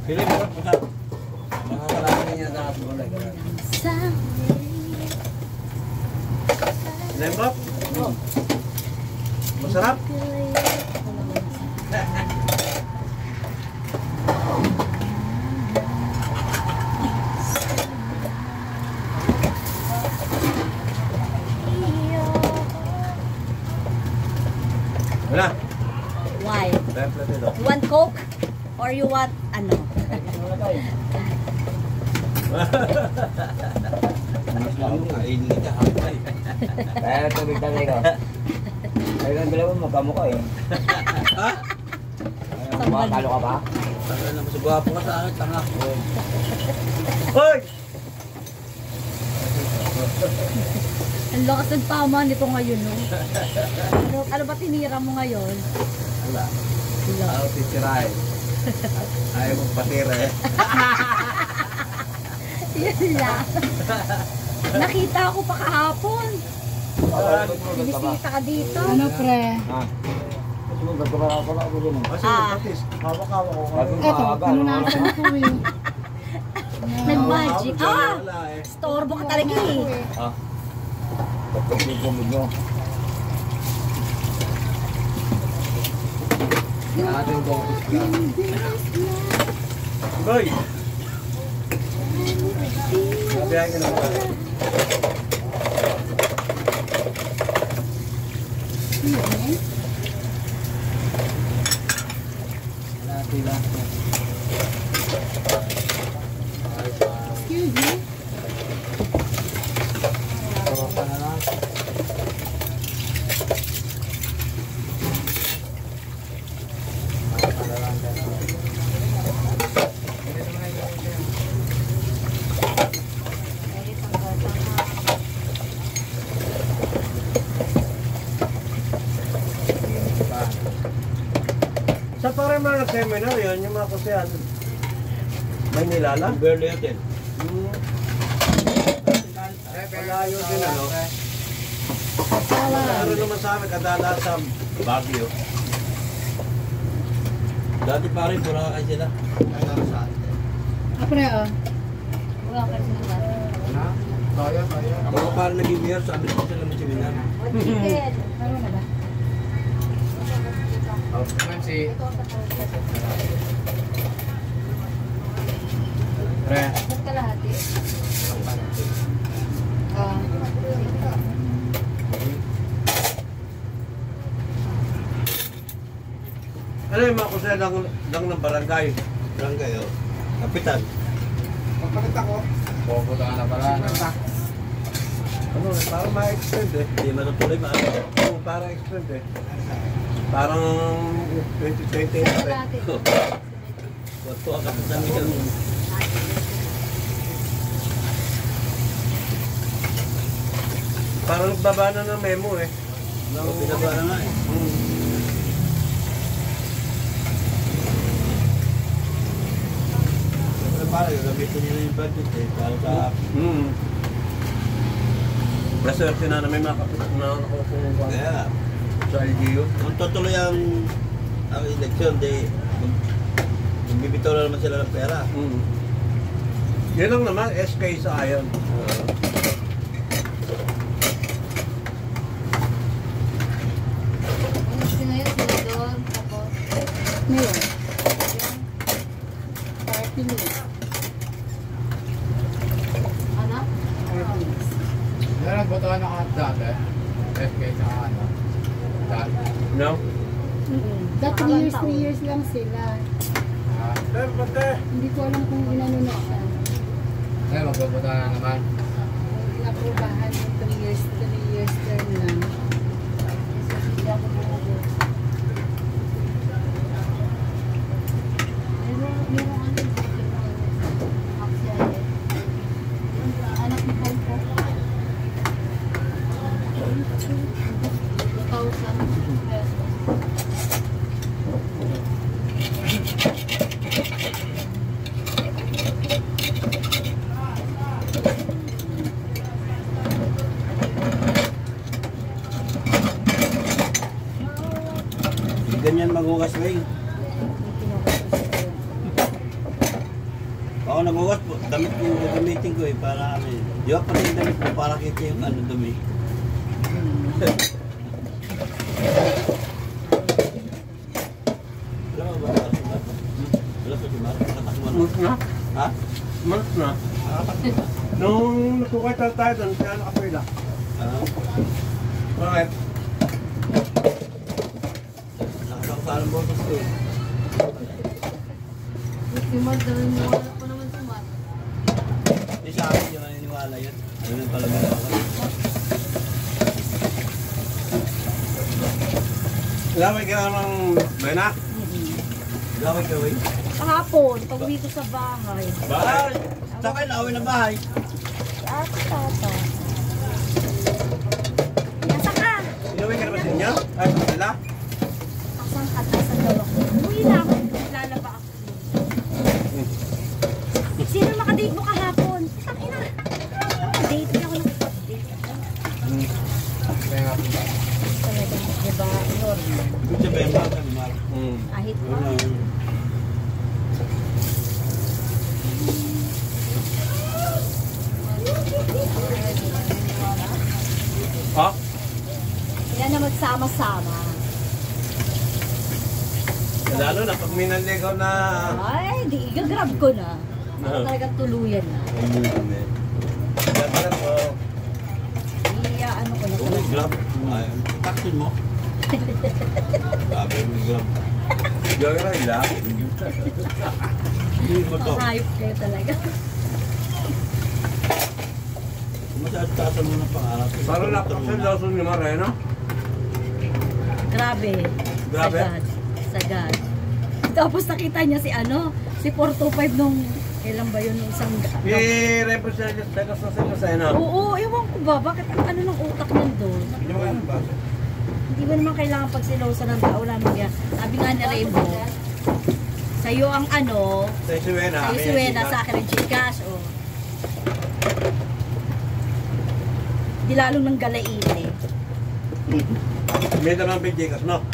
Pilih mo, masarap. Makakalaki niya sa gulay. Lembab? Masarap? Wala. Why? You want Coke? Or you want ano? Kainin kita, hapay. Kaya tubig tanay ko. Ay, ang dalawa magkamukha eh. Ha? Makakalo ka ba? Tanga na, mas gwapo ka sa akin, tanga. Hoy! Ang lakas ng tama nito ngayon, no? Ano ba tinira mo ngayon? Wala. Ayaw titirahin. Ayaw mong patira eh. Yun lang. Nakita ako pa kahapon. Binisita ka dito. Ano, pre? Ha? Kasi mo, ba't ka ako din eh. Kasi patis, hawak-hawak ko. Eto, pinunasan ko eh. Nag-magic. Ah! Wala eh. Storbo ka talaga eh. Ha? Ba't yung nyo? Ating bongkos ka. Boy! Sabihan ka naman. Tila. Excuse me. Sa parang mga seminar yun, yung mga kusihan. May nilala? Barely natin. Malayo din ano. Ano naman sa amin, kadala sa Baguio. Dati pa rin, pura ka sila. Ay, naman sa atin. Pre, oh. Wala ka sa Na? Kaya. Mga parang naging mayor, sabi ko sila ng seminar. Ano na ba? Si Pre. Ba't kalahati? Ano yung mga kusya lang ng barangay? Barangay, oh. Kapitan. Pagpalit ako. Pupunta ka na pala. Ano, parang ma-extend eh. Hindi man ang tuloy maano. Oo, parang extend eh. Parang 2020 na rin. Wato ang kapitan nila. Parang nagbaba na ng memo eh. Pinaba na nga eh. Para gamitin nila yung budget eh. Para sa... Research na may mga kapitan na nakukuha. Kaya. Sa LGU. Kung tutuloy ang eleksyon, magbibitaw na naman sila ng pera. Yan lang naman, SK sa ayon. Mayor. Party list. Ano? Party list. Ano nagbotohan ako dati? FK sa ano? Dati? No? That 3 years lang sila. Hindi ko alam kung inano na siya. Ngayon magbobotohan na naman. Inaprobahan yung 3 years term lang. Hindi ako bumoboto. Anak ni Paul po. 2,000 pesos. Ganyan maghugas ba yun? naguwas po. Damit yung gagamitin ko eh. Para ano eh. Di ba pala yung damit ko para kita yung ano dumi. Wala ba ba? Wala pa si Mara. Nakatakbo na. Months na? Ha? Months na. Nakatakbo na. Nung natukay tayo doon, kaya nakapila. Bakit? Nakasaksalan mo sa school. Si Mar, wala ko naman si Mar. Hindi sa akin yung naniniwala yan. Ano yung talaga ako? Lamay ka namang Bena? Laway ka, wey? Kahapon, pag uwi ko sa bahay. Bahay! Sa akin, laway na bahay. Ate, tata. Nasa ka? Inuwi ka naman sa inyo? Ay, sa sila? Asang katasan daw ako. Uwi na ako. Lalaba ako. Sino makadate mo kahapon? Isang ina. Date niya ako nakipag-date. Kaya nga po ba? Talaga, diba, normal. Ibig sabihin ba ka, Mar? Kahit pa. Ha? Sila na magsama-sama. Lalo na pag may nanligaw na... Ay, di igagrab ko na. Ako talagang tuluyan na. Ganda po. Iya, ano ko na Uy, talaga. grab. Ay, taksin mo. Sabi mo, grab. Gawin na ila. Hindi mo to. Hayop kayo talaga. Masasasan mo ng pangarap. Parang napakasalaso ni Marena. Grabe. Grabe? Sagad. Sagad. Tapos nakita niya si ano, si 425 nung, kailan ba yun, nung isang... I-represent sa sila sa ino. Oo, ewan ko ba, bakit ano ng utak nandun? Hindi mo kaya nabasa. Hindi ba naman kailangan pagsilosa ng tao lang niya. Sabi nga ni Rainbow, sa'yo ang ano, Sa Isuena. sa'yo si Wena, sa akin ang Gcash, oh. Di lalong nang galaite. May naman bijikas, no?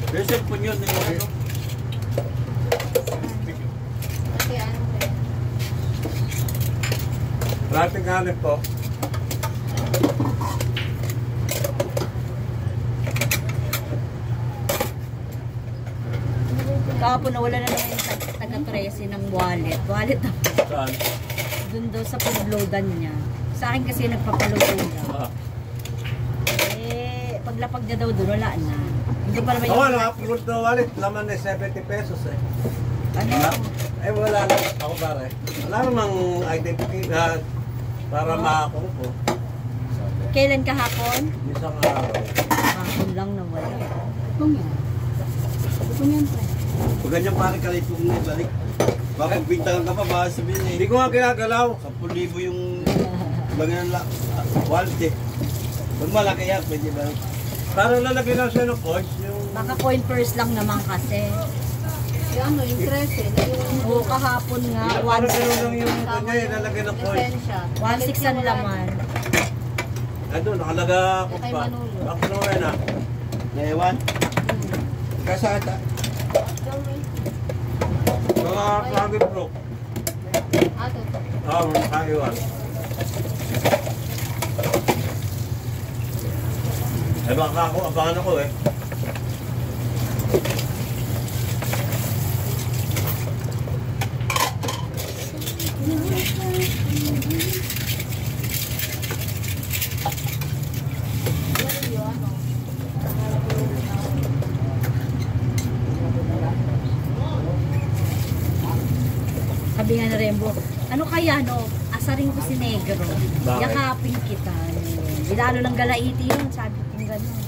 Pero cellphone yun. Ano? Rating hanip po. Kahapon nawala na naman yung taga-13 ng wallet. Wallet na po. Saan? Dun daw sa pagloadan niya. Sa akin kasi nagpapaload daw. Eh, paglapag niya daw doon, wala na. Hindi pa naman Oo, naka-upload na wallet. Laman na 70 pesos eh. Ano? Eh, wala lang. Ako pare. Wala namang identification para makakong po. Kailan kahapon? Isang araw. Kahapon lang nawala. Kung yan. Kung yan, pre. Pag ganyan pare ka rin kung balik. Baka bintangan ka pa, baka sabihin eh. Hindi ko nga ginagalaw. 10,000 yung bagay ng wallet eh. Pag malaki yan, pwede ba? Parang lalagyan lang siya ng coins. Yung... Baka coin purse lang naman kasi. Yung ano, yung 13. Yung Oo, kahapon nga. Parang gano'n lang yung kanya, lalagyan ng coins. Esensya. 1.6 ang laman. Ano, nakalaga ko Kay pa. Manolo. Ako naman na. Naiwan? Kasata. Mga plugin bro. Ato. Mga kaiwan. Eh baka ako, abangan ako eh. Sabi nga na Rembo, ano kaya no, asarin ko si Negro. Bakit? Yakapin kita. Di lalo lang galaiti yun, sabi ko gano'n.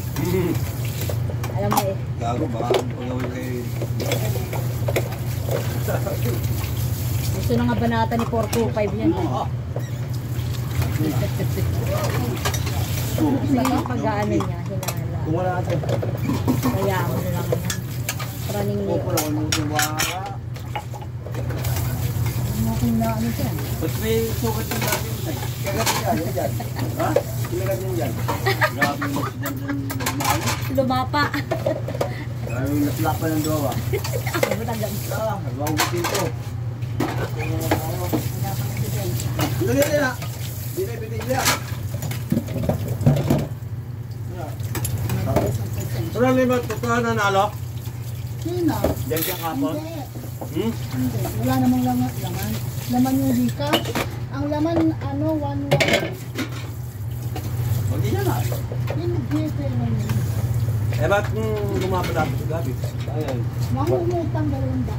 Alam mo eh. Gago ba? Pagawin kayo. Gusto na nga banata ni 425 yan. Sige yung pag-ano niya, hinala. Kung wala natin. Kaya mo na lang yan. Praning Kung niya. wala ko nung suwa. Ano kung na ano siya? Ba't may sukat yung natin? Kagat yan, yan dyan. Ha? Kinagat yan dyan. Grabe yung accident ng mahalo. Lumapa. Grabe yung naslapan ng dowa. Ako mo tagang. Ah, bawang butin to. Dali na. Di na ibitigya. Pero ano ba, totoo na nalo? Sino? Diyan siya kapon? Hindi. Hindi. Wala namang laman. Laman yung hika. Ang laman, 1-1. Hindi na na. Hindi, pero Eh, ba't lumapadapit sa gabi? Ayan. mangungutang 200.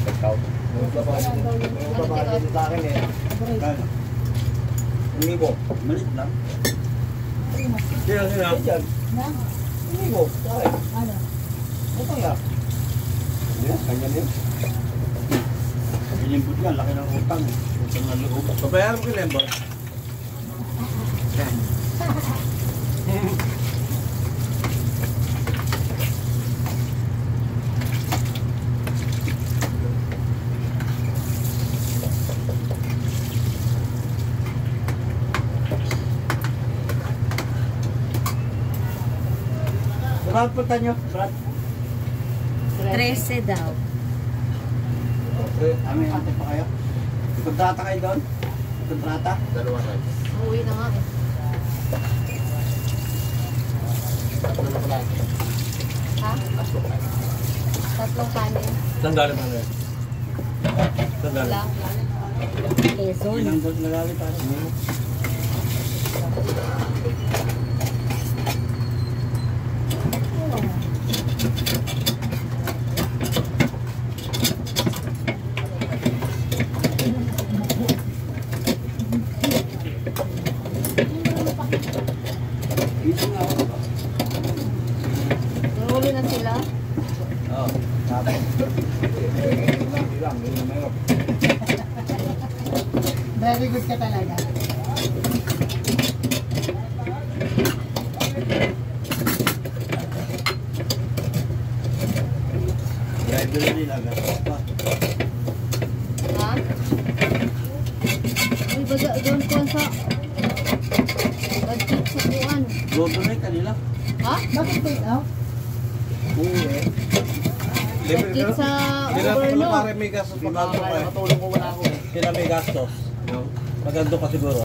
Ikaw. Papakita sa akin eh. Kano? 1,000. Malit lang. Sino? Diyan. Na? 1,000. Sa akin. Ano? Ito ya. Yan, kanya yun. Pilimpot nga, laki ng utang. Utang na loob. Pabayaran mo kay Lembo. Saan punta nyo? Brad? 13 daw. May ate pa kayo? Kontrata kayo doon? Kontrata? Dalawa rin. Uwi na nga eh. Tatlo na pala. Ha? Tatlong kanin. Saan galing ano yun? Saan galing? Wala. Quezon. Ilang doon nagali pa? Dito nga ako. Nahuli na sila. Oo. Tapos. Hindi lang, hindi na mayroon. Very good ka talaga. Kaya doon nila. Ha? Uy, baga doon ko sa... Budget sa buwan. Loto na kanila. Ha? Bakit take out? Oo eh. Budget sa Sila pa pala overload. pare may gastos pag-alto ka eh. Matulong ko wala ako eh. Sila may gastos. Magando ka siguro.